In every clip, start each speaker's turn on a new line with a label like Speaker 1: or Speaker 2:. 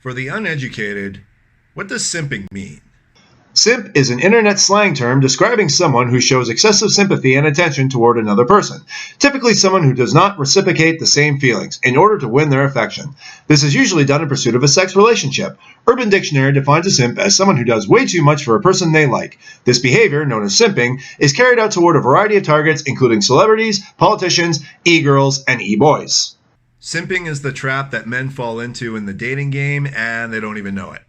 Speaker 1: For the uneducated, what does simping mean?
Speaker 2: Simp is an internet slang term describing someone who shows excessive sympathy and attention toward another person, typically someone who does not reciprocate the same feelings, in order to win their affection. This is usually done in pursuit of a sex relationship. Urban Dictionary defines a simp as someone who does way too much for a person they like. This behavior, known as simping, is carried out toward a variety of targets, including celebrities, politicians, e-girls, and e-boys.
Speaker 1: Simping is the trap that men fall into in the dating game, and they don't even know it.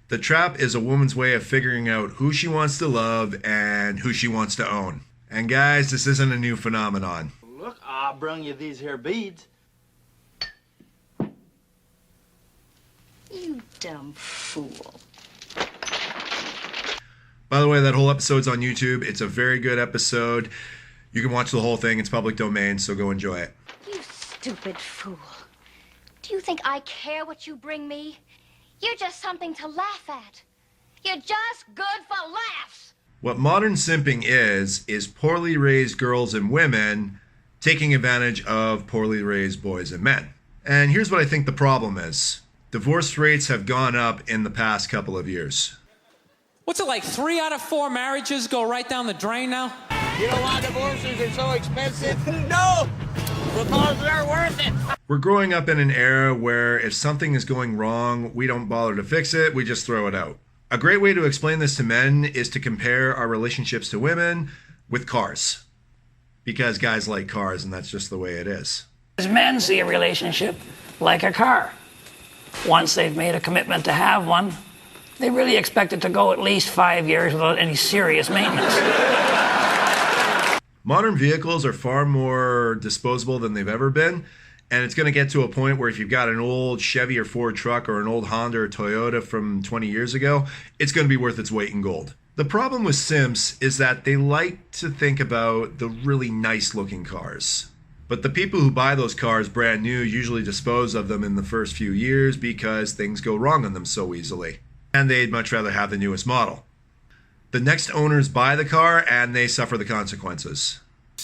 Speaker 1: The trap is a woman's way of figuring out who she wants to love and who she wants to own. And guys, this isn't a new phenomenon.
Speaker 3: Look, I brung you these here beads.
Speaker 4: You dumb fool.
Speaker 1: By the way, that whole episode's on YouTube. It's a very good episode. You can watch the whole thing. It's public domain, so go enjoy it.
Speaker 4: You stupid fool. Do you think I care what you bring me? You're just something to laugh at. You're just good for laughs.
Speaker 1: What modern simping is poorly raised girls and women taking advantage of poorly raised boys and men. And here's what I think the problem is. Divorce rates have gone up in the past couple of years.
Speaker 5: What's it like, 3 out of 4 marriages go right down the drain now?
Speaker 3: You know why divorces are so expensive? No! Because they're worth it!
Speaker 1: We're growing up in an era where if something is going wrong, we don't bother to fix it, we just throw it out. A great way to explain this to men is to compare our relationships to women with cars. Because guys like cars, and that's just the way it is.
Speaker 6: Men see a relationship like a car. Once they've made a commitment to have one, they really expect it to go at least 5 years without any serious maintenance.
Speaker 1: Modern vehicles are far more disposable than they've ever been. And it's going to get to a point where if you've got an old Chevy or Ford truck or an old Honda or Toyota from 20 years ago, it's going to be worth its weight in gold. The problem with simps is that they like to think about the really nice looking cars. But the people who buy those cars brand new usually dispose of them in the first few years because things go wrong on them so easily. And they'd much rather have the newest model. The next owners buy the car and they suffer the consequences.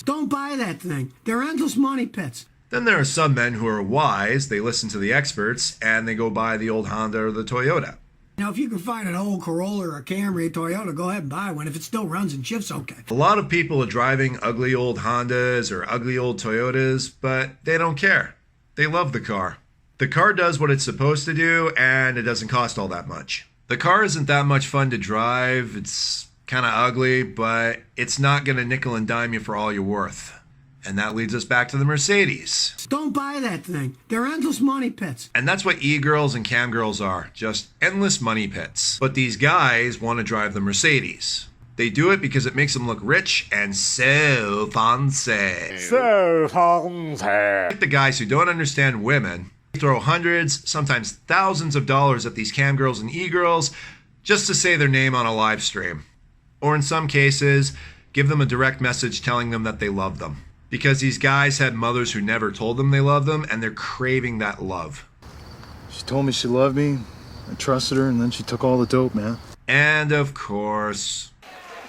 Speaker 7: Don't buy that thing. They're endless money pits.
Speaker 1: Then there are some men who are wise, they listen to the experts, and they go buy the old Honda or the Toyota.
Speaker 7: Now, if you can find an old Corolla or a Camry, Toyota, go ahead and buy one. If it still runs and shifts okay.
Speaker 1: A lot of people are driving ugly old Hondas or ugly old Toyotas, but they don't care. They love the car. The car does what it's supposed to do, and it doesn't cost all that much. The car isn't that much fun to drive. It's kind of ugly, but it's not going to nickel and dime you for all you're worth. And that leads us back to the Mercedes.
Speaker 7: Don't buy that thing. They're endless money pits.
Speaker 1: And that's what e-girls and cam girls are, just endless money pits. But these guys want to drive the Mercedes. They do it because it makes them look rich and so fancy.
Speaker 3: So fancy.
Speaker 1: Like the guys who don't understand women, throw hundreds, sometimes thousands of dollars at these cam girls and e-girls just to say their name on a live stream. Or in some cases, give them a direct message telling them that they love them. Because these guys had mothers who never told them they loved them, and they're craving that love.
Speaker 8: She told me she loved me, I trusted her, and then she took all the dope, man.
Speaker 1: And of course...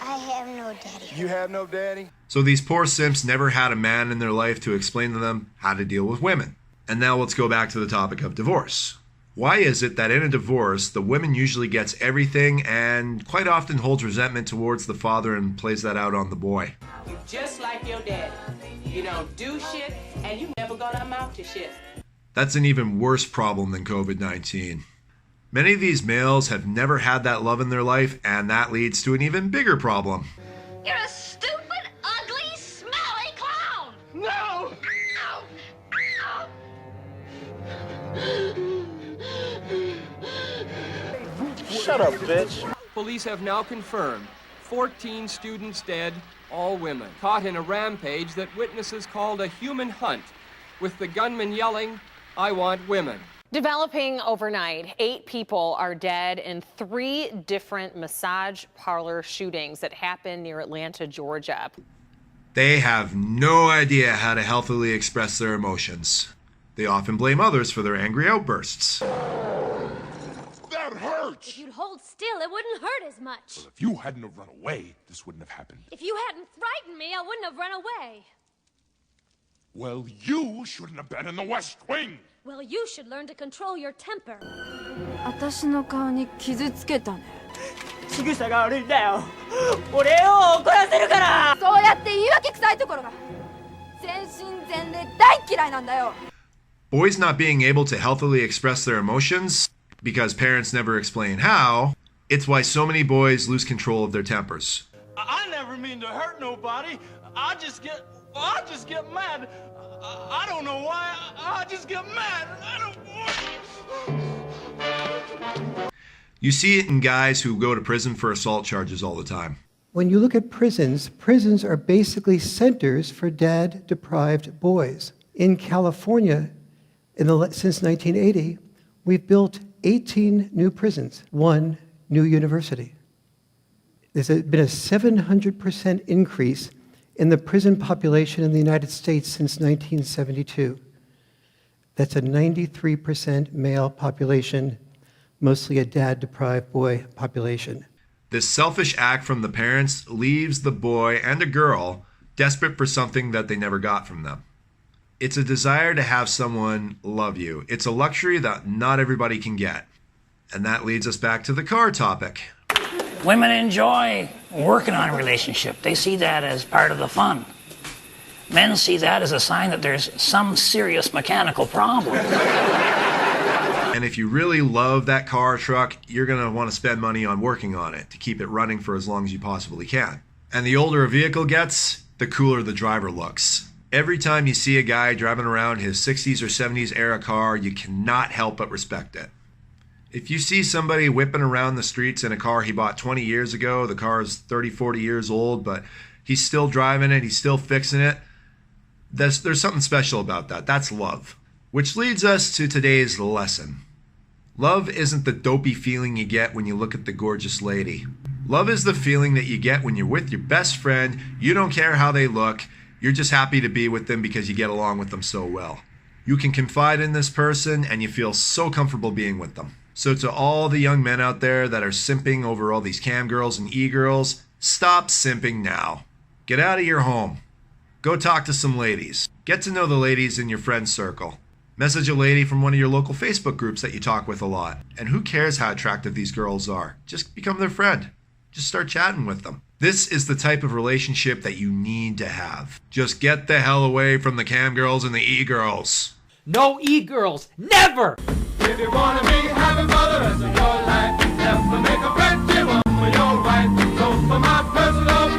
Speaker 4: I have no daddy.
Speaker 3: You have no daddy?
Speaker 1: So these poor simps never had a man in their life to explain to them how to deal with women. And now let's go back to the topic of divorce. Why is it that in a divorce, the woman usually gets everything and quite often holds resentment towards the father and plays that out on the boy?
Speaker 9: You just like your daddy. You don't do shit, and you never gonna amount to shit.
Speaker 1: That's an even worse problem than COVID-19. Many of these males have never had that love in their life, and that leads to an even bigger problem.
Speaker 4: You're a stupid, ugly, smelly clown!
Speaker 3: No! Shut up, bitch.
Speaker 10: Police have now confirmed 14 students dead, all women, caught in a rampage that witnesses called a human hunt, with the gunman yelling, "I want women."
Speaker 11: Developing overnight, 8 people are dead in 3 different massage parlor shootings that happened near Atlanta, Georgia.
Speaker 1: They have no idea how to healthily express their emotions. They often blame others for their angry outbursts.
Speaker 12: That hurts!
Speaker 13: If you'd hold still, it wouldn't hurt as much.
Speaker 12: Well, if you hadn't have run away, this wouldn't have happened.
Speaker 13: If you hadn't frightened me, I wouldn't have run away.
Speaker 12: Well, you shouldn't have been in the West Wing.
Speaker 13: Well, you should learn to control your temper. 私の顔に傷つけたね。
Speaker 3: 仕草が悪いんだよ。俺を怒らせるから。
Speaker 13: そうやって言い訳臭いところが全身全霊大嫌いなんだよ。
Speaker 1: Boys not being able to healthily express their emotions because parents never explain how, it's why so many boys lose control of their tempers.
Speaker 14: I never mean to hurt nobody. I just get mad. I don't know why. I just get mad.
Speaker 1: You see it in guys who go to prison for assault charges all the time.
Speaker 15: When you look at prisons, prisons are basically centers for dad-deprived boys. In California, since 1980, we've built 18 new prisons, 1 new university. There's been a 700% increase in the prison population in the United States since 1972. That's a 93% male population, mostly a dad-deprived boy population.
Speaker 1: This selfish act from the parents leaves the boy and a girl desperate for something that they never got from them. It's a desire to have someone love you. It's a luxury that not everybody can get. And that leads us back to the car topic.
Speaker 6: Women enjoy working on a relationship. They see that as part of the fun. Men see that as a sign that there's some serious mechanical problem.
Speaker 1: And if you really love that car or truck, you're going to want to spend money on working on it to keep it running for as long as you possibly can. And the older a vehicle gets, the cooler the driver looks. Every time you see a guy driving around his 60s or 70s era car, you cannot help but respect it. If you see somebody whipping around the streets in a car he bought 20 years ago, the car is 30, 40 years old, but he's still driving it, he's still fixing it, there's something special about that. That's love. Which leads us to today's lesson. Love isn't the dopey feeling you get when you look at the gorgeous lady. Love is the feeling that you get when you're with your best friend, you don't care how they look, you're just happy to be with them because you get along with them so well. You can confide in this person and you feel so comfortable being with them. So to all the young men out there that are simping over all these cam girls and e-girls, stop simping now. Get out of your home. Go talk to some ladies. Get to know the ladies in your friend circle. Message a lady from one of your local Facebook groups that you talk with a lot. And who cares how attractive these girls are? Just become their friend. Just start chatting with them. This is the type of relationship that you need to have. Just get the hell away from the cam girls and the e-girls.
Speaker 5: No e-girls, never!
Speaker 14: If you wanna be having fun the rest of your life, never make a friend, give up for your right. So for my personal